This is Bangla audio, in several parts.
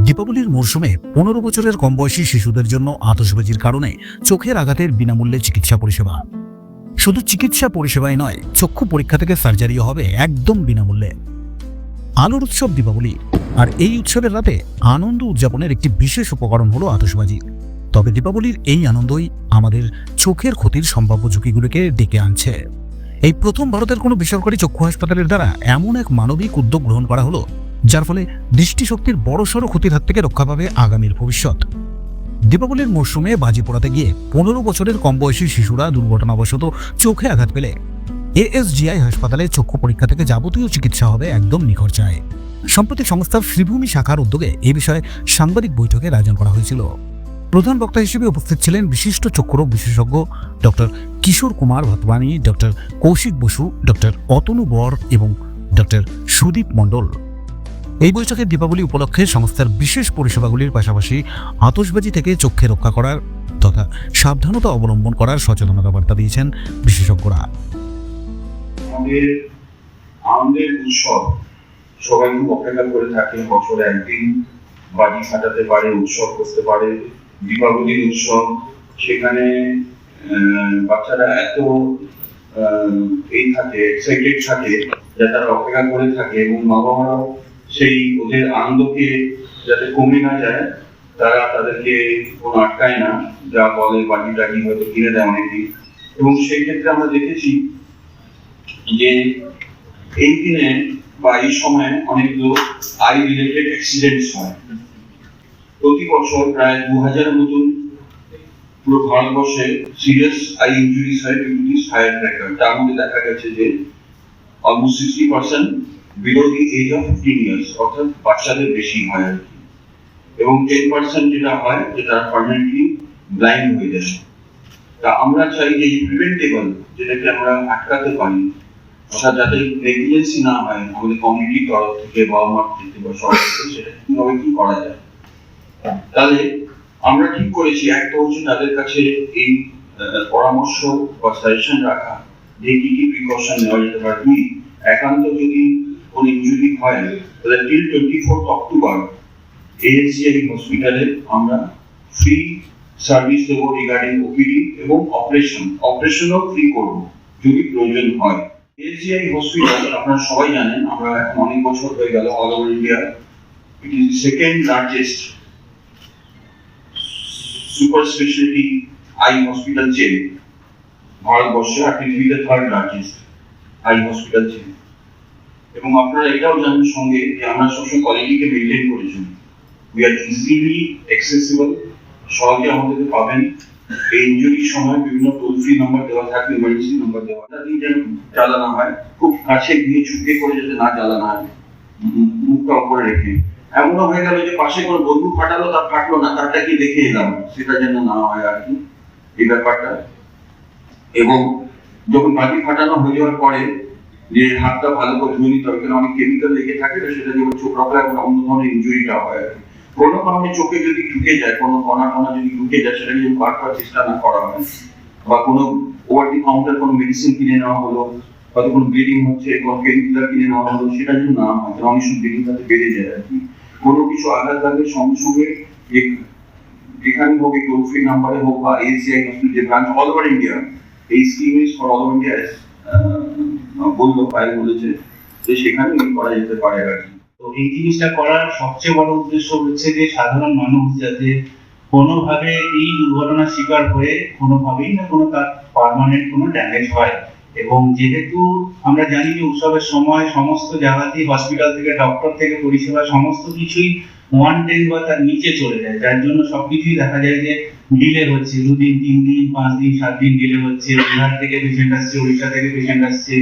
দীপাবলির মরশুমে 15 বছরের কম বয়সী শিশুদের জন্য আতশবাজির কারণে চোখের আঘাতের বিনামূল্যে চিকিৎসা পরিষেবা। শুধু চিকিৎসা পরিষেবাই নয়, চক্ষু পরীক্ষা থেকে সার্জারিও হবে একদম বিনামূল্যে। আলোর উৎসব দীপাবলি, আর এই উৎসবের রাতে আনন্দ উদযাপনের একটি বিশেষ উপকরণ হলো আতশবাজি। তবে দীপাবলির এই আনন্দই আমাদের চোখের ক্ষতির সম্ভাব্য ঝুঁকিগুলোকে ডেকে আনছে। এই প্রথম ভারতের কোনো বেসরকারি চক্ষু হাসপাতালের দ্বারা এমন এক মানবিক উদ্যোগ গ্রহণ করা হলো, যার ফলে দৃষ্টিশক্তির বড়সড় ক্ষতির হাত থেকে রক্ষা পাবে আগামীর ভবিষ্যৎ। দীপাবলির মরশুমে বাজি পোড়াতে গিয়ে 15 বছরের কম বয়সী শিশুরা দুর্ঘটনাবশত চোখে আঘাত পেলে এএসজিআই হাসপাতালে চক্ষু পরীক্ষা থেকে যাবতীয় চিকিৎসা হবে একদম নিখরচায়। সম্প্রতি সংস্থার শ্রীভূমি শাখার উদ্যোগে এ বিষয়ে সাংবাদিক বৈঠকের আয়োজন করা হয়েছিল। প্রধান বক্তা হিসেবে উপস্থিত ছিলেন বিশিষ্ট চক্ষুরোগ বিশেষজ্ঞ doctor Kishore Kumar ভাতবানী, doctor Kaushik Basu, doctor Atanu বর এবং ডক্টর সুদীপ মণ্ডল। এই বৈঠকে দীপাবলি উপলক্ষে সংস্থার বিশেষ পরিষেবাগুলির পাশাপাশি আতশবাজি থেকে চোখে রক্ষা করার তথা সাবধানতা অবলম্বন করার সচেতনতা বার্তা দিয়েছেন বিশেষজ্ঞরা। আমাদের আনন্দের উৎসব, সবাই খুব অপেক্ষা করে থাকে বছরে একদিন বাজি ফাটাতে পারে, উৎসব করতে পারে, দীপাবলির উৎসব। সেখানে বাচ্চারা এত এক্সাইটেড থাকে যে তারা অপেক্ষা করে থাকে, এবং মা বাবারাও সেই ওদের আনন্দকে যাতে কমে না যায় তারা তাদেরকে কোনো আটকায় না, যা বলে বাজি টাজি হয়তো কিনে দেয় অনেকেই। এবং সেই ক্ষেত্রে আমরা দেখেছি যে এই দিনে বা এই সময় অনেকগুলো আই রিলেটেড অ্যাক্সিডেন্টস হয়। প্রতি বছর প্রায় 2000 মতন পুরো ভারতবর্ষে সিরিয়াস আই ইনজুরিস হয় due to this fire cracker. তার মধ্যে দেখা গেছে যে almost 60% below the age of 15 years, অর্থাৎ বাচ্চাদের বেশি হয় আর কি। এবং 10% যেটা হয় যেটা পার্মানেন্টলি ব্লাইন্ড হয়ে যায়। তা আমরা চাই যে প্রিভেন্টেবল, যেটাকে আমরা আটকাতে পারি, অর্থাৎ যাতে নেগলিজেন্সি না হয় আমাদের কমিউনিটির তরফ থেকে, বাবা মার থেকে বা সরকার থেকে, সেটা কিভাবে কি করা যায়। তাহলে আমরা ঠিক করেছি একটা হচ্ছে তাদের কাছে এই পরামর্শ বা সাজেশন রাখা যে কি কি প্রিকশন নেওয়া যেতে পারে। একান্ত যদি কোনো ইনজুরি হয় তাহলে টিল 24 অক্টোবর এএসজিআই হসপিটালে আমরা ফ্রি সার্ভিস দেবো রিগার্ডিং ওপিডি এবং অপারেশনও ফ্রি করবো যদি প্রয়োজন হয়। এএসজিআই হসপিটাল আপনারা সবাই জানেন, আমরা এখন অনেক বছর হয়ে গেল all over India it is second largest super speciality eye hospital chain ভারতবর্ষে, আর পৃথিবীতে third largest eye hospital chain. এবং আপনারা এটাও জানেন সঙ্গে যে আমরা সবসময় কোয়ালিটিকে মেনটেন করেছি। উই আর ইজিলি অ্যাক্সেসিবল, সহজে আমাদেরকে পাবেন। এই ইনজুরির সময় বিভিন্ন টোল ফ্রি নাম্বার দেওয়া থাকে, ইমার্জেন্সি নাম্বার দেওয়া থাকে, যেন জ্বালানো হয়, খুব কাছে গিয়ে ঝুঁকে করে যাতে না জ্বালানো হয়, মুখটা উপরে রেখে। এমনও হয়ে গেল যে পাশে কোনো বন্ধু ফাটালো, তার ফাটলো না, তারটা কি দেখে এলাম, সেটা যেন না হয় আর কি এই ব্যাপারটা। এবং যখন বাজি ফাটানো হয়ে যাওয়ার পরে যে হাতটা ভালো করে ধুয়ে নিতে হবে, কারণ অনেক কেমিক্যাল লেগে থাকে, সেটা যেমন চোখ রাখলে এবং অন্য ধরনের ইনজুরিটা হয় আর কি। কোনো কারণে চোখে যদি ঢুকে যায়, কোনো কণা যদি ঢুকে যায়, সেটা যদি বার করার চেষ্টা না করা হয়, বা কোনো ওভার দি কাউন্টার কোনো মেডিসিন কিনে নেওয়া হলো, হয়তো কোনো ব্লিডিং হচ্ছে, কোনো পেইনকিলার কিনে নেওয়া হলো, সেটা যদি না হয়, কারণ অনেক সময় ব্লিডিং তাতে বেড়ে যায় আর কি। কোনো কিছু আঘাত লাগলে সঙ্গে সঙ্গে যেখানে হোক, এই টোল ফ্রি নাম্বারে হোক বা এএসজিআই হসপিটাল যে ব্রাঞ্চ অল ওভার ইন্ডিয়া, এই scheme is for all over India বলেছে যে সেখানে করা যেতে পারে আর কি। তো এই জিনিসটা করার সবচেয়ে বড় উদ্দেশ্য হচ্ছে যে সাধারণ মানুষ যাতে কোনোভাবে এই দুর্ঘটনার শিকার হয়ে কোনোভাবেই না কোনো তার পার্মানেন্ট কোনো ড্যামেজ হয়। এবং যেহেতু আমরা জানি যে উৎসবের সময় সমস্ত জায়গাতেই হসপিটাল থেকে, ডক্টর থেকে পরিষেবা সমস্ত কিছুই 110 বা তার নিচে চলে যায়, যার জন্য সবকিছুই দেখা যায় যে ডিলে হচ্ছে, 2 দিন 3 দিন 5 দিন 7 দিন ডিলে হচ্ছে। বিহার থেকে পেশেন্ট আসছে, উড়িষ্যা থেকে পেশেন্ট আসছে,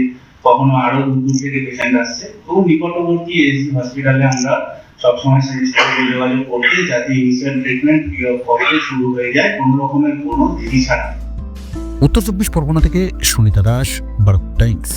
কখনো আরো দূর থেকে পেশেন্ট আসছে। তো নিকটবর্তী এসি হসপিটালে আমরা সবসময় সাজেস্ট করে যোগাযোগ করতে, যাতে ইনিশিয়াল ট্রিটমেন্ট ফ্রি অফ কস্টে শুরু হয়ে যায়, কোনো রকমের কোনো দেরি ছাড়া। উত্তর 24 পরগনা থেকে সুনিতা দাস, ভারত টাইমস।